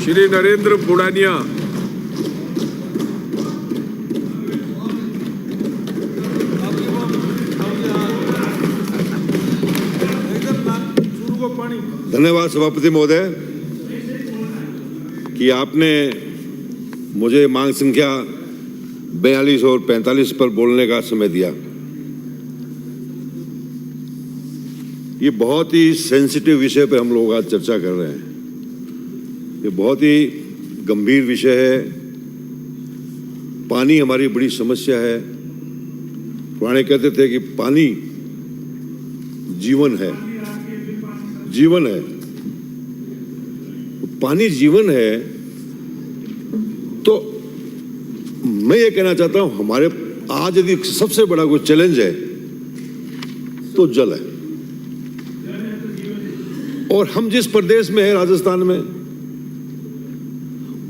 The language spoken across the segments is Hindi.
श्री नरेंद्र बुडानिया। धन्यवाद सभापति महोदय कि आपने मुझे मांग संख्या 42 और 45 पर बोलने का समय दिया। ये बहुत ही सेंसिटिव विषय पर हम लोग आज चर्चा कर रहे हैं। ये बहुत ही गंभीर विषय है। पानी हमारी बड़ी समस्या है। पुराने कहते थे कि पानी जीवन है, जीवन है। पानी जीवन है तो मैं ये कहना चाहता हूं, हमारे आज यदि सबसे बड़ा कोई चैलेंज है तो जल है। और हम जिस प्रदेश में है, राजस्थान में,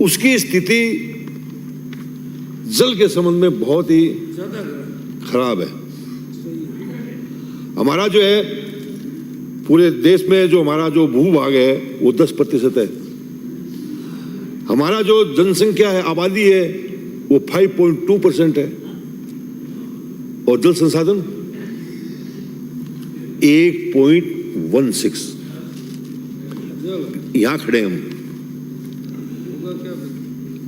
उसकी स्थिति जल के संबंध में बहुत ही खराब है। हमारा जो है पूरे देश में जो हमारा जो भूभाग है वो 10% है। हमारा जो जनसंख्या है, आबादी है, वो 5.2% है। और जल संसाधन 1.16। यहां खड़े हम।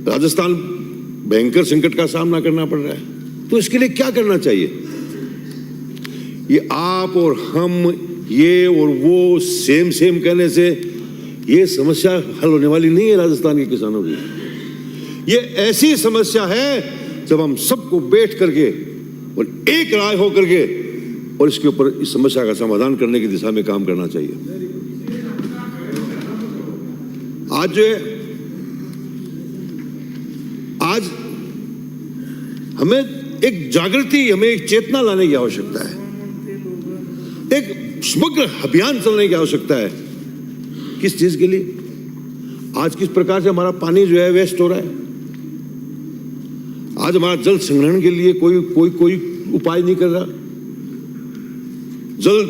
राजस्थान भयंकर संकट का सामना करना पड़ रहा है। तो इसके लिए क्या करना चाहिए? ये आप और हम, ये और वो सेम कहने से ये समस्या हल होने वाली नहीं है राजस्थान के किसानों की। ये ऐसी समस्या है जब हम सबको बैठ करके और एक राय हो करके और इसके ऊपर इस समस्या का समाधान करने की दिशा में काम करना चाहिए। आज हमें एक जागृति, हमें एक चेतना लाने की आवश्यकता है। एक समग्र अभियान चलने की आवश्यकता है। किस चीज के लिए? आज किस प्रकार से हमारा पानी जो है वेस्ट हो रहा है। आज हमारा जल संग्रहण के लिए कोई उपाय नहीं कर रहा। जल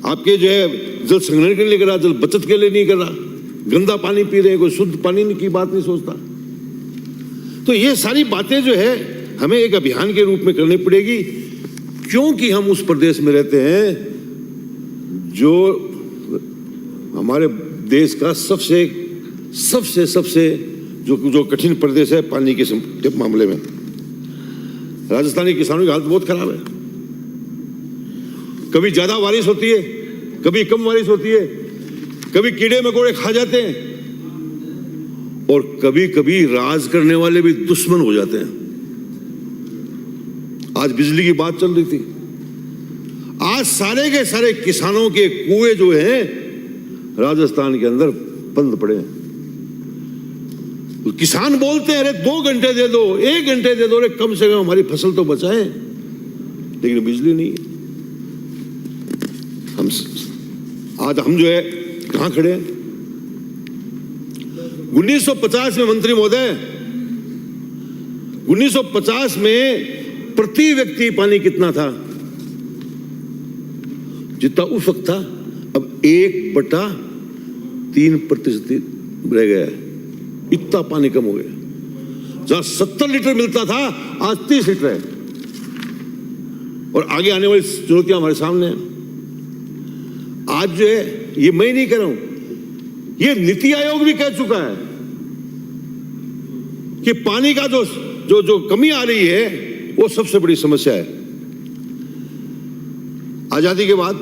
आपके जो है जल संग्रहण के लिए कर रहा, जल बचत के लिए नहीं कर रहा। गंदा पानी पी रहे हैं, कोई शुद्ध पानी की बात नहीं सोचता। तो ये सारी बातें जो है हमें एक अभियान के रूप में करनी पड़ेगी, क्योंकि हम उस प्रदेश में रहते हैं जो हमारे देश का सबसे जो कठिन प्रदेश है पानी के मामले में। राजस्थानी किसानों की हालत बहुत खराब है। कभी ज्यादा बारिश होती है, कभी कम बारिश होती है, कभी कीड़े मकोड़े खा जाते हैं और कभी कभी राज करने वाले भी दुश्मन हो जाते हैं। आज बिजली की बात चल रही थी। आज सारे के सारे किसानों के कुएं जो हैं राजस्थान के अंदर बंद पड़े हैं। तो किसान बोलते हैं अरे 2 घंटे दे दो, 1 घंटे दे दो, अरे कम से कम हमारी फसल तो बचाएं। लेकिन बिजली नहीं है। आज हम जो है कहां खड़े हैं? 1950 में मंत्री महोदय, 1950 में प्रति व्यक्ति पानी कितना था? जितना उस वक्त था अब 1/3% रह गया है। इतना पानी कम हो गया। जहां 70 लीटर मिलता था आज 30 लीटर है। और आगे आने वाली चुनौतियां हमारे सामने हैं। आज जो है, ये मैं नहीं कह रहा हूं, ये नीति आयोग भी कह चुका है कि पानी का जो कमी आ रही है वो सबसे बड़ी समस्या है। आजादी के बाद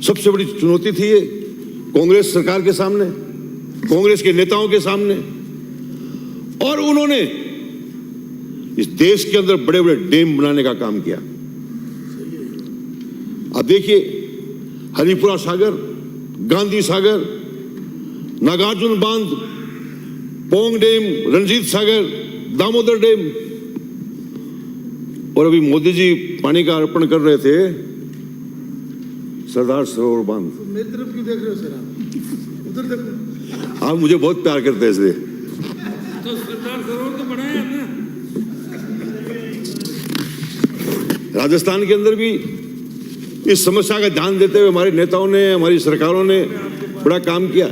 सबसे बड़ी चुनौती थी ये कांग्रेस सरकार के सामने, कांग्रेस के नेताओं के सामने। और उन्होंने इस देश के अंदर बड़े बड़े डैम बनाने का काम किया। अब देखिए, हरिपुरा सागर, गांधी सागर, नागार्जुन बांध, पोंग डैम, रंजीत सागर, दामोदर डैम। और अभी मोदी जी पानी का अर्पण कर रहे थे सरदार सरोवर बांध। मेरी तरफ क्यों देख रहे हो सर? आप उधर देखो। आप मुझे बहुत प्यार करते हैं इसलिए। तो सरदार सरोवर तो बनाया ना। राजस्थान के अंदर भी इस समस्या का ध्यान देते हुए हमारे नेताओं ने, हमारी सरकारों ने बड़ा काम किया।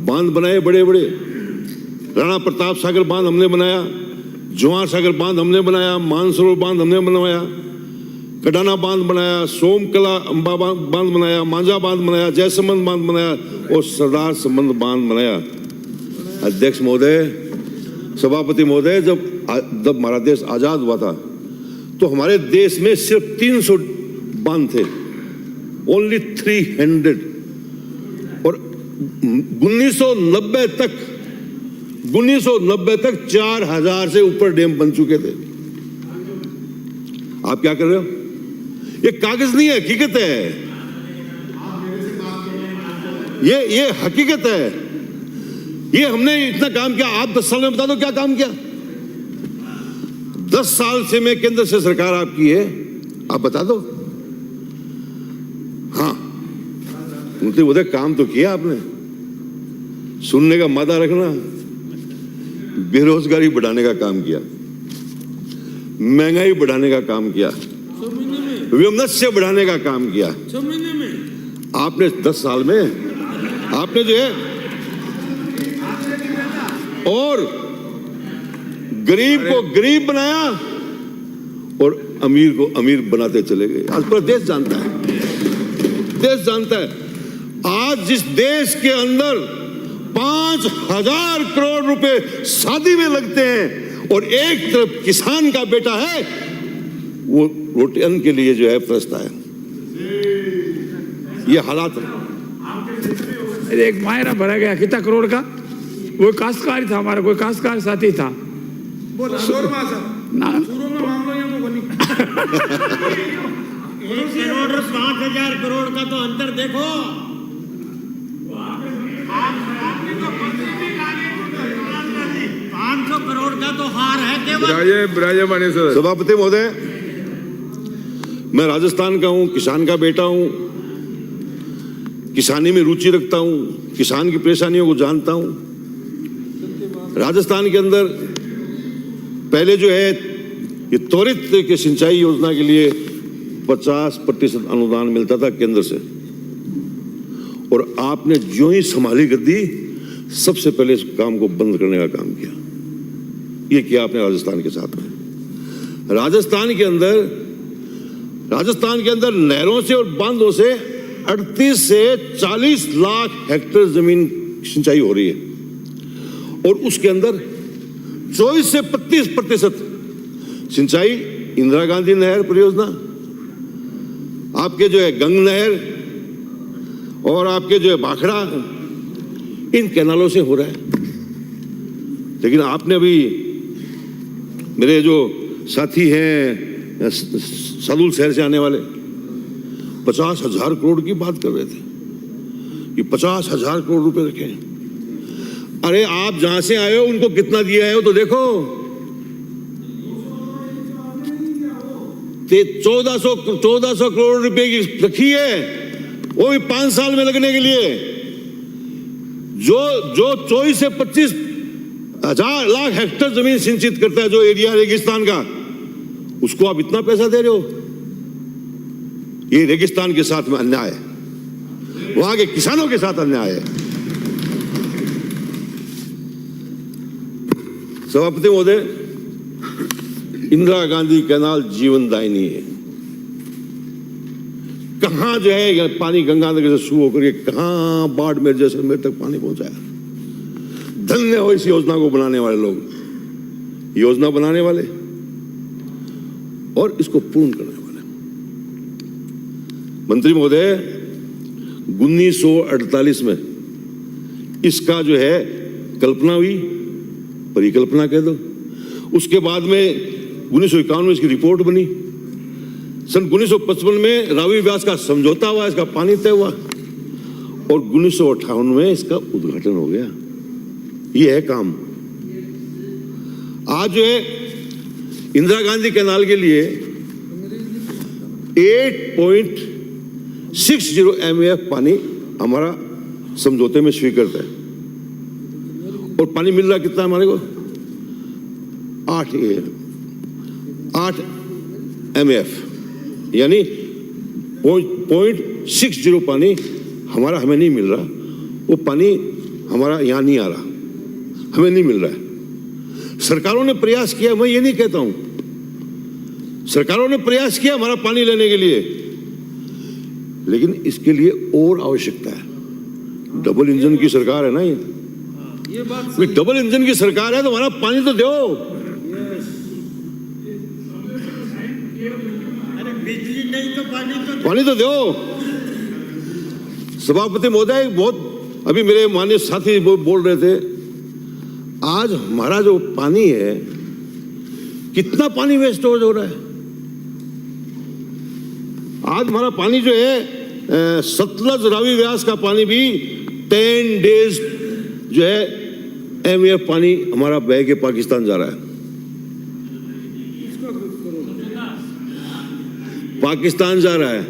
बांध बनाए बड़े बड़े, राणा प्रताप सागर बांध हमने बनाया, जवाहर सागर बांध हमने बनाया, मानसरोवर बांध हमने बनवाया, कडाना बांध बनाया, सोमकला अंबा बांध बनाया, मांझा बांध बनाया, जयसमंद बांध बनाया और सरदार संबंध बांध बनाया। अध्यक्ष महोदय, सभापति महोदय, जब हमारा देश आजाद हुआ था तो हमारे देश में सिर्फ 300 बांध थे, ओनली 300, और 1990 तक 4000 से ऊपर डैम बन चुके थे। आप क्या कर रहे हो? ये कागज नहीं है, हकीकत है। ये हकीकत है। ये हमने इतना काम किया। आप 10 साल में बता दो क्या काम किया। 10 साल से मैं केंद्र से सरकार आपकी है, आप बता दो। हाँ, उनके उधर काम तो किया आपने। सुनने का मादा रखना। बेरोजगारी बढ़ाने का काम किया, महंगाई बढ़ाने का काम किया, विमनस्य बढ़ाने का काम किया। 6 महीने में आपने 10 साल में आपने जो है, और गरीब को गरीब बनाया और अमीर को अमीर बनाते चले गए। आज पूरा देश जानता है, देश जानता है। आज जिस देश के अंदर 5000 करोड़ रुपए शादी में लगते हैं और एक तरफ किसान का बेटा है, वो रोटी अन्न के लिए जो है फंसता है। ये हालात है। एक मायरा भरा गया कितना करोड़ का, वो काश्तकार था, हमारा कोई काश्तकार साथी था। बोला शोरमा साहब ना शुरू में मामला ये तो बनी 1 करोड़ और 5000 करोड़ का तो अंतर देखो। 500 करोड़ का तो हार है केवल। सभापति महोदय, मैं राजस्थान का हूं, किसान का बेटा हूं, किसानी में रुचि रखता हूं, किसान की परेशानियों को जानता हूं। राजस्थान के अंदर पहले जो है ये त्वरित के सिंचाई योजना के लिए 50% अनुदान मिलता था केंद्र से, और आपने जो ही संभाली गद्दी सबसे पहले इस काम को बंद करने का काम किया। ये किया आपने राजस्थान के साथ में। राजस्थान के अंदर नहरों से और बांधों से 38 से 40 लाख हेक्टेयर जमीन सिंचाई हो रही है, और उसके अंदर 24 से 35% सिंचाई इंदिरा गांधी नहर परियोजना, आपके जो है गंग नहर और आपके जो है भाखड़ा, इन कैनालों से हो रहा है। लेकिन आपने अभी, मेरे जो साथी हैं सदूल शहर से आने वाले, 50,000 करोड़ की बात कर रहे थे कि 50,000 करोड़ रुपए रखे हैं। अरे आप जहां से आए हो उनको कितना दिया है वो तो देखो। 1400 करोड़ रुपए की रखी है, वो भी 5 साल में लगने के लिए। जो 24 से 25 हजार लाख हेक्टेयर जमीन सिंचित करता है, जो एरिया रेगिस्तान का, उसको आप इतना पैसा दे रहे हो। ये रेगिस्तान के साथ में अन्याय है, वहां के किसानों के साथ अन्याय है। सभापति महोदय, इंदिरा गांधी कैनाल जीवनदायिनी है। कहां जो है यह पानी गंगानगर से शुरू होकर के कहां बाड़मेर जैसलमेर तक पानी पहुंचाया। धन्य हो इस योजना को बनाने वाले लोग, योजना बनाने वाले और इसको पूर्ण करने वाले। मंत्री महोदय, 1948 में इसका जो है कल्पना हुई, परिकल्पना कह दो। उसके बाद में 1951 में इसकी रिपोर्ट बनी। सन 1955 में रावी व्यास का समझौता हुआ, इसका पानी तय हुआ, और 1958 में इसका उद्घाटन हो गया। ये है काम। आज जो है इंदिरा गांधी कैनाल के लिए 8.60 MAF पानी हमारा समझौते में स्वीकृत है, और पानी मिल रहा कितना हमारे को? 8 MAF, यानी 0.60 पानी हमारा हमें नहीं मिल रहा। वो पानी हमारा यहाँ नहीं आ रहा, हमें नहीं मिल रहा है। सरकारों ने प्रयास किया, मैं ये नहीं कहता हूं, सरकारों ने प्रयास किया हमारा पानी लेने के लिए, लेकिन इसके लिए और आवश्यकता है। डबल इंजन की सरकार है ना ये बात डबल इंजन की सरकार है तो हमारा पानी तो दो। अरे बिजली नहीं तो पानी तो दो। सभापति महोदय, बहुत अभी मेरे माननीय साथी वो बोल रहे थे, आज हमारा जो पानी है, कितना पानी वेस्ट हो रहा है। आज हमारा पानी जो है सतलज रावी व्यास का पानी भी 10 डेज जो है MF पानी हमारा बह के पाकिस्तान जा रहा है, पाकिस्तान जा रहा है।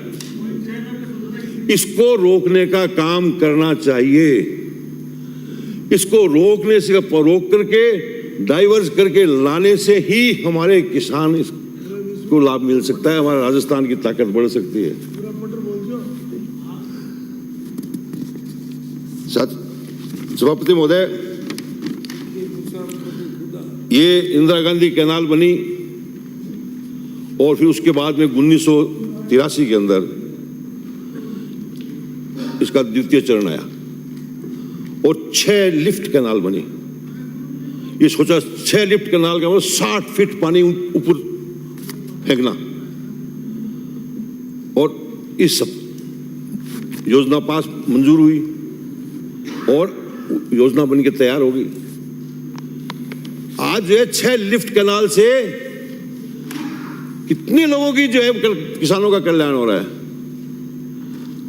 इसको रोकने का काम करना चाहिए। इसको रोकने से रोक करके डाइवर्स करके लाने से ही हमारे किसान इसको लाभ मिल सकता है, हमारा राजस्थान की ताकत बढ़ सकती है। सभापति महोदय, ये इंदिरा गांधी कैनाल बनी और फिर उसके बाद में 1983 के अंदर इसका द्वितीय चरण आया और 6 लिफ्ट कैनाल बनी। ये सोचा 6 लिफ्ट कैनाल का मतलब 60 फीट पानी ऊपर फेंकना, और इस सब योजना पास मंजूर हुई और योजना बनके तैयार हो गई। आज जो है 6 लिफ्ट कैनाल से कितने लोगों की जो है किसानों का कल्याण हो रहा है।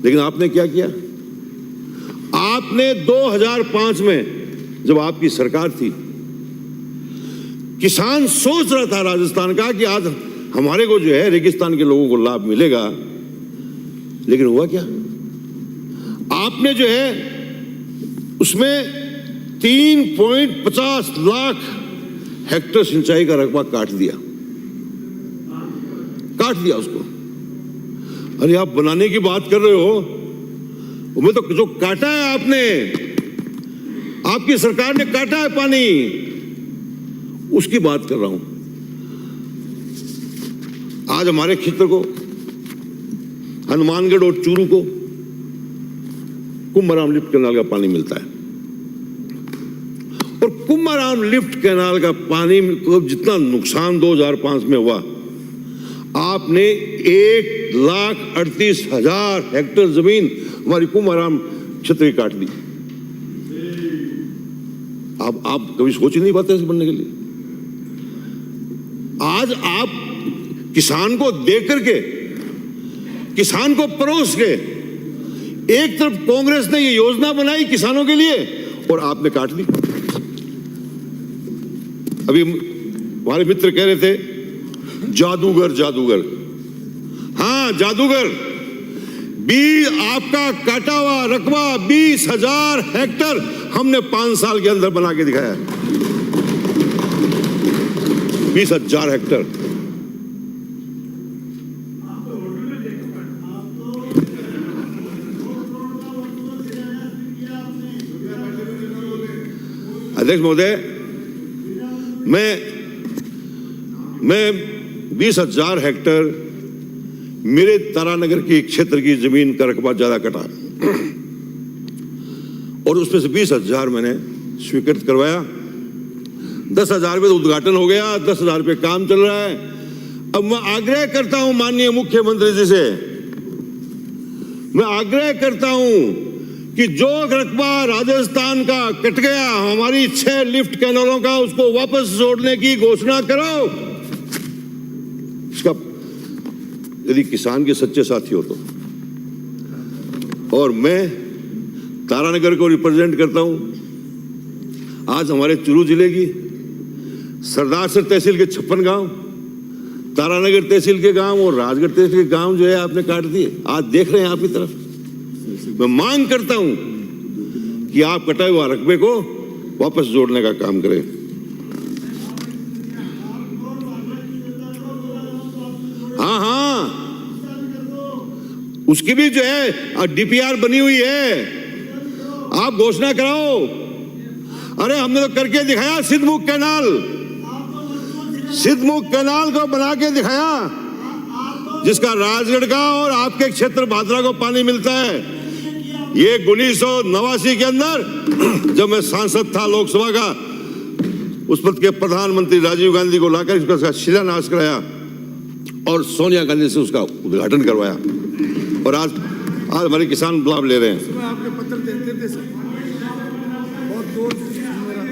लेकिन आपने क्या किया? आपने 2005 में जब आपकी सरकार थी, किसान सोच रहा था राजस्थान का कि आज हमारे को जो है रेगिस्तान के लोगों को लाभ मिलेगा, लेकिन हुआ क्या? आपने जो है उसमें 3.50 लाख हेक्टेयर सिंचाई का रकबा काट दिया उसको। अरे आप बनाने की बात कर रहे हो, मैं तो जो काटा है आपने, आपकी सरकार ने काटा है पानी, उसकी बात कर रहा हूं। आज हमारे क्षेत्र को, हनुमानगढ़ और चूरू को कुंभराम लिफ्ट कैनाल का पानी मिलता है, और कुंभराम लिफ्ट कैनाल का पानी को जितना नुकसान 2005 में हुआ, आपने 1,38,000 हेक्टेयर जमीन हमारी कुंभराम क्षेत्र की काट दी। आप कभी सोच ही नहीं पाते इसे बनने के लिए। आज आप किसान को देख करके, किसान को परोस के, एक तरफ कांग्रेस ने ये योजना बनाई किसानों के लिए और आपने काट दी। अभी हमारे मित्र कह रहे थे जादूगर, हाँ जादूगर। आपका काटा हुआ रकबा 20,000 हेक्टेयर हमने 5 साल के अंदर बना के दिखाया। 20,000 हेक्टेयर। अध्यक्ष महोदय, मैं 20,000 हेक्टेयर मेरे तारानगर की क्षेत्र की जमीन का रकबा ज्यादा कटा और उसमें से 20,000 मैंने स्वीकृत करवाया। 10,000 पे तो उद्घाटन हो गया, 10,000 पे काम चल रहा है। अब मैं आग्रह करता हूं माननीय मुख्यमंत्री जी से, मैं आग्रह करता हूं कि जो रकबा राजस्थान का कट गया, हमारी 6 लिफ्ट कैनालों का, उसको वापस जोड़ने की घोषणा करो। इसका यदि किसान के सच्चे साथी हो तो। और मैं तारानगर को रिप्रेजेंट करता हूं। आज हमारे चूरू जिले की सरदारसर तहसील के 56 गांव, तारानगर तहसील के गांव और राजगढ़ तहसील के गांव जो है आपने काट दिए। आज देख रहे हैं आपकी तरफ। मैं मांग करता हूं कि आप कटाए हुए रकबे को वापस जोड़ने का काम करें। हाँ, उसकी भी जो है DPR बनी हुई है। आप घोषणा कराओ। अरे हमने तो करके दिखाया, सिद्धमुख कैनाल को बना के दिखाया, जिसका राजगढ़ का और आपके क्षेत्र भादरा को पानी मिलता है। ये 1989 के अंदर जब मैं सांसद था लोकसभा का, उस वक्त के प्रधानमंत्री राजीव गांधी को लाकर इसका शिलान्यास कराया और सोनिया गांधी से उसका उद्घाटन करवाया, और आज हमारे किसान लाभ ले रहे हैं। सुबह आपके पत्र देते थे सर, बहुत दूर मेरा।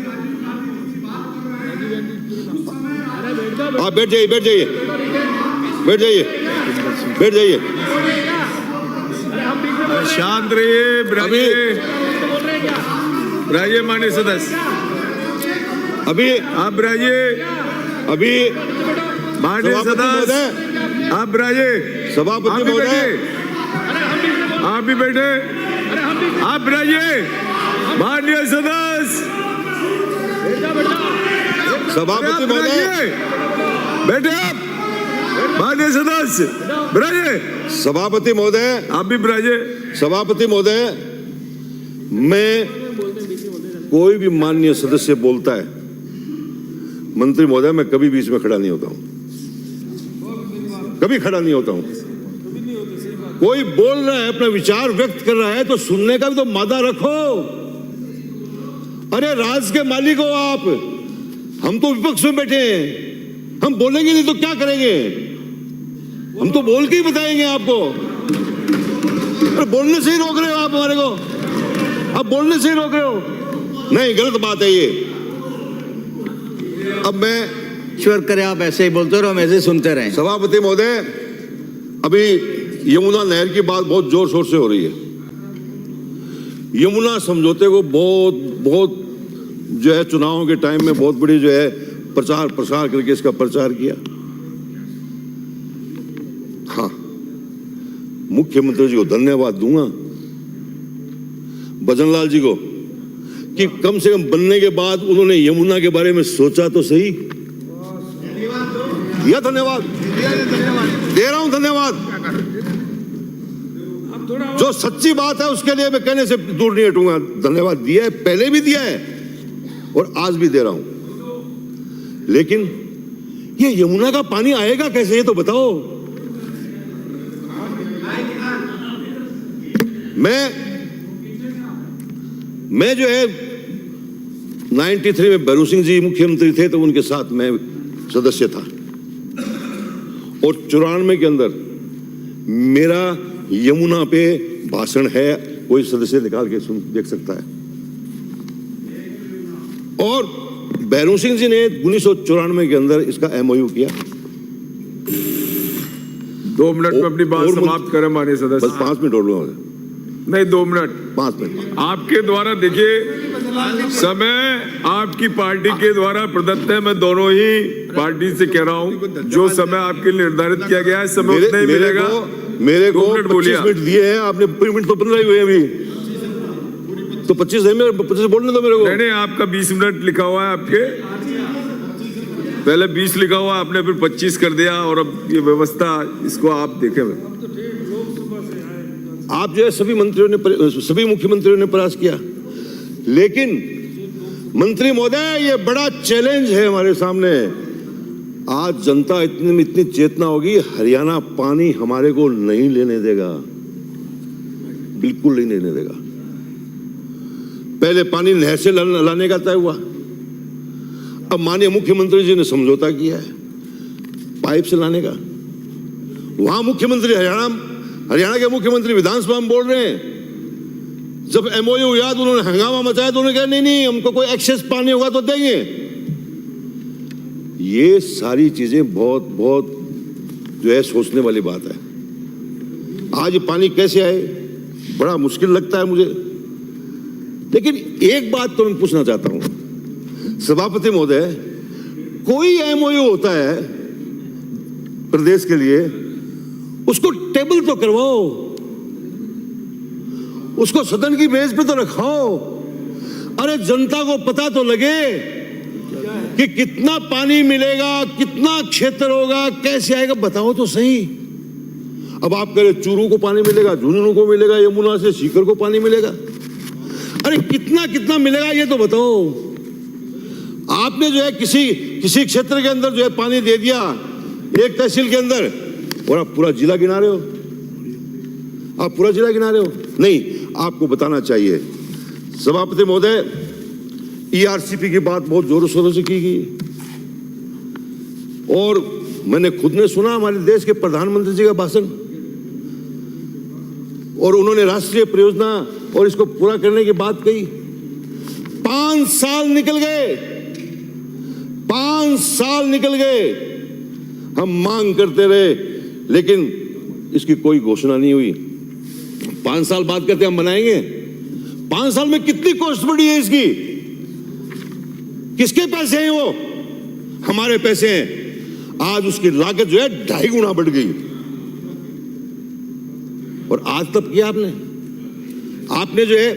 आप बैठ जाइए। शांत रहिए, ब्राजिए माननीय सदस्य, अभी आप ब्राजिए, माननीय सदस्य आप ब्राजिए, सभापति महोदय, आप भी बैठे, आप ब्राजिए, माननीय सदस्य, सभापति महोदय, बैठे आप, माननीय सदस्य ब्राजिए, सभापति महोदय, आप भी ब्राजिए। सभापति महोदय, मैं कोई भी माननीय सदस्य बोलता है, मंत्री महोदय, मैं कभी बीच में खड़ा नहीं होता हूं, कभी खड़ा नहीं होता हूं। कोई बोल रहा है, अपना विचार व्यक्त कर रहा है, तो सुनने का भी तो मादा रखो। अरे राज के मालिक हो आप, हम तो विपक्ष में बैठे हैं, हम बोलेंगे नहीं तो क्या करेंगे? हम तो बोल के ही बताएंगे आपको। अरे बोलने से ही रोक रहे हो आप हमारे को, आप बोलने से ही रोक रहे हो। नहीं, गलत बात है ये। अब मैं ईश्वर करे आप ऐसे ही बोलते रहो, हम ऐसे ही सुनते रहें। सभापति महोदय, अभी यमुना नहर की बात बहुत जोर शोर से हो रही है। यमुना समझौते को बहुत जो है चुनावों के टाइम में बहुत बड़ी जो है प्रचार प्रसार करके इसका प्रचार किया। हाँ, मुख्यमंत्री जी को धन्यवाद दूंगा, भजनलाल जी को, कि कम से कम बनने के बाद उन्होंने यमुना के बारे में सोचा तो सही। दिया धन्यवाद, दे रहा हूं धन्यवाद। जो सच्ची बात है उसके लिए मैं कहने से दूर नहीं हटूंगा। धन्यवाद दिया है, पहले भी दिया है और आज भी दे रहा हूं। लेकिन ये यमुना का पानी आएगा कैसे, ये तो बताओ। मैं जो है 93 में भैरू सिंह जी मुख्यमंत्री थे, तो उनके साथ मैं सदस्य था, और 94 के अंदर मेरा यमुना पे भाषण है, कोई सदस्य निकाल के सुन देख सकता है। और भैरू सिंह जी ने 1994 के अंदर इसका MOU किया। 2 मिनट में अपनी बात समाप्त करें माननीय सदस्य। बस 5 मिनट और लूंगा। नहीं, 2 मिनट, 5 मिनट आपके द्वारा। देखिए, समय आपकी पार्टी के द्वारा प्रदत्त है। मैं दोनों ही पार्टी से कह रहा हूं, जो समय आपके लिए निर्धारित किया गया है, समय उतना ही मिलेगा। मेरे को 25 मिनट दिए हैं आपने, मिनट तो 15 ही हुए अभी, तो 25 है, मेरे 25 बोलने दो मेरे को। नहीं, आपका 20 मिनट लिखा हुआ है आपके, पहले 20 लिखा हुआ, आपने फिर 25 कर दिया, और अब ये व्यवस्था, इसको आप देखें। आप जो है सभी मुख्यमंत्रियों ने प्रयास किया, लेकिन मंत्री महोदय, ये बड़ा चैलेंज है हमारे सामने। आज जनता इतनी चेतना होगी, हरियाणा पानी हमारे को नहीं लेने देगा, बिल्कुल नहीं लेने देगा। पहले पानी नहर से लाने का तय हुआ, अब माननीय मुख्यमंत्री जी ने समझौता किया है पाइप से लाने का। वहां मुख्यमंत्री हरियाणा के मुख्यमंत्री विधानसभा में बोल रहे हैं, जब MOU याद उन्होंने हंगामा मचाया तो उन्होंने कहा नहीं, हमको कोई एक्सेस पानी होगा तो देंगे। ये सारी चीजें बहुत जो है सोचने वाली बात है। आज पानी कैसे आए, बड़ा मुश्किल लगता है मुझे। लेकिन एक बात तो मैं पूछना चाहता हूं सभापति महोदय, कोई MOU होता है प्रदेश के लिए, उसको टेबल तो करवाओ, उसको सदन की मेज पे तो रखाओ। अरे जनता को पता तो लगे कि कितना पानी मिलेगा, कितना क्षेत्र होगा, कैसे आएगा, बताओ तो सही। अब आप कह रहे चूरू को पानी मिलेगा, झुंझुनू को मिलेगा, यमुना से सीकर को पानी मिलेगा। अरे कितना कितना मिलेगा ये तो बताओ। आपने जो है किसी क्षेत्र के अंदर जो है पानी दे दिया, एक तहसील के अंदर, और आप पूरा जिला गिना रहे हो। आप पूरा जिला गिना रहे हो। नहीं, आपको बताना चाहिए। सभापति महोदय, ईआरसीपी की बात बहुत जोरों शोरों से की गई, और मैंने खुद ने सुना हमारे देश के प्रधानमंत्री जी का भाषण, और उन्होंने राष्ट्रीय परियोजना और इसको पूरा करने की बात कही। 5 साल निकल गए, 5 साल निकल गए, हम मांग करते रहे, लेकिन इसकी कोई घोषणा नहीं हुई। 5 साल बाद कहते हम बनाएंगे। 5 साल में कितनी कॉस्ट बढ़ी है इसकी? किसके पैसे हैं वो? हमारे पैसे हैं। आज उसकी लागत जो है 2.5 गुना बढ़ गई। और आज तब किया आपने जो है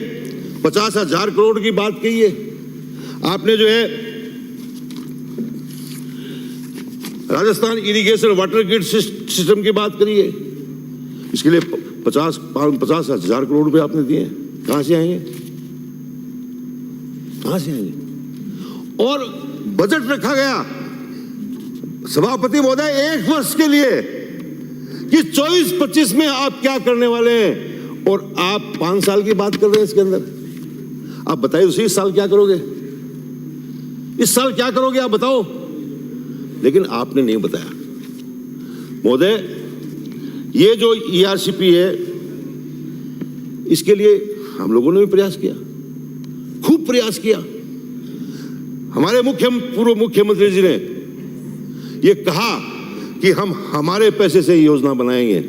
50,000 करोड़ की बात कही है। आपने जो है Rajasthan irrigation water grid system की बात करी है। इसके लिए 50,000 करोड़ रुपए आपने दिए। कहां से आएंगे? कहां से आएंगे? और बजट रखा गया सभापति महोदय 1 वर्ष के लिए कि 24-25 में आप क्या करने वाले हैं, और आप 5 साल की बात कर रहे हैं इसके अंदर। आप बताइए उसी इस साल क्या करोगे? इस साल क्या करोगे आप बताओ। लेकिन आपने नहीं बताया महोदय। ये जो ईआरसीपी है, इसके लिए हम लोगों ने भी प्रयास किया, खूब प्रयास किया। हमारे पूर्व मुख्यमंत्री जी ने ये कहा कि हम हमारे पैसे से योजना बनाएंगे,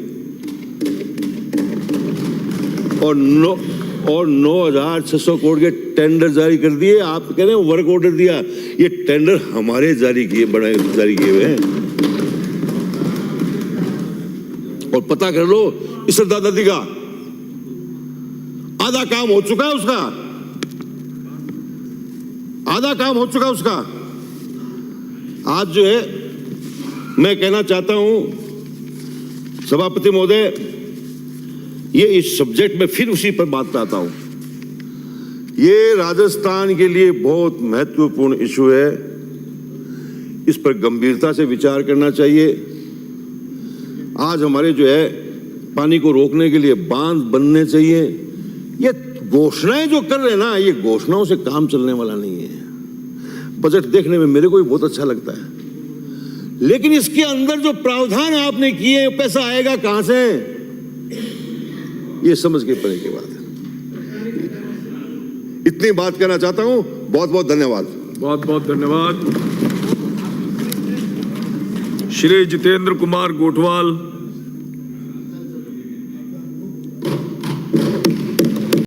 और 9,600 करोड़ के टेंडर जारी कर दिए। आप कह रहे हैं वर्क ऑर्डर दिया, ये टेंडर हमारे जारी किए हुए हैं। और पता कर लो इस दादाजी का आधा काम हो चुका है, उसका आधा काम हो चुका उसका। आज जो है मैं कहना चाहता हूं सभापति महोदय, ये इस सब्जेक्ट में फिर उसी पर बात पे आता हूं। ये राजस्थान के लिए बहुत महत्वपूर्ण इशू है, इस पर गंभीरता से विचार करना चाहिए। आज हमारे जो है पानी को रोकने के लिए बांध बनने चाहिए। ये घोषणाएं जो कर रहे हैं ना, ये घोषणाओं से काम चलने वाला नहीं है। बजट देखने में मेरे को भी बहुत अच्छा लगता है, लेकिन इसके अंदर जो प्रावधान आपने किए, पैसा आएगा कहां से, ये समझ के परे की बात है। इतनी बात कहना चाहता हूं। बहुत बहुत धन्यवाद। बहुत बहुत धन्यवाद। श्री जितेंद्र कुमार गोठवाल।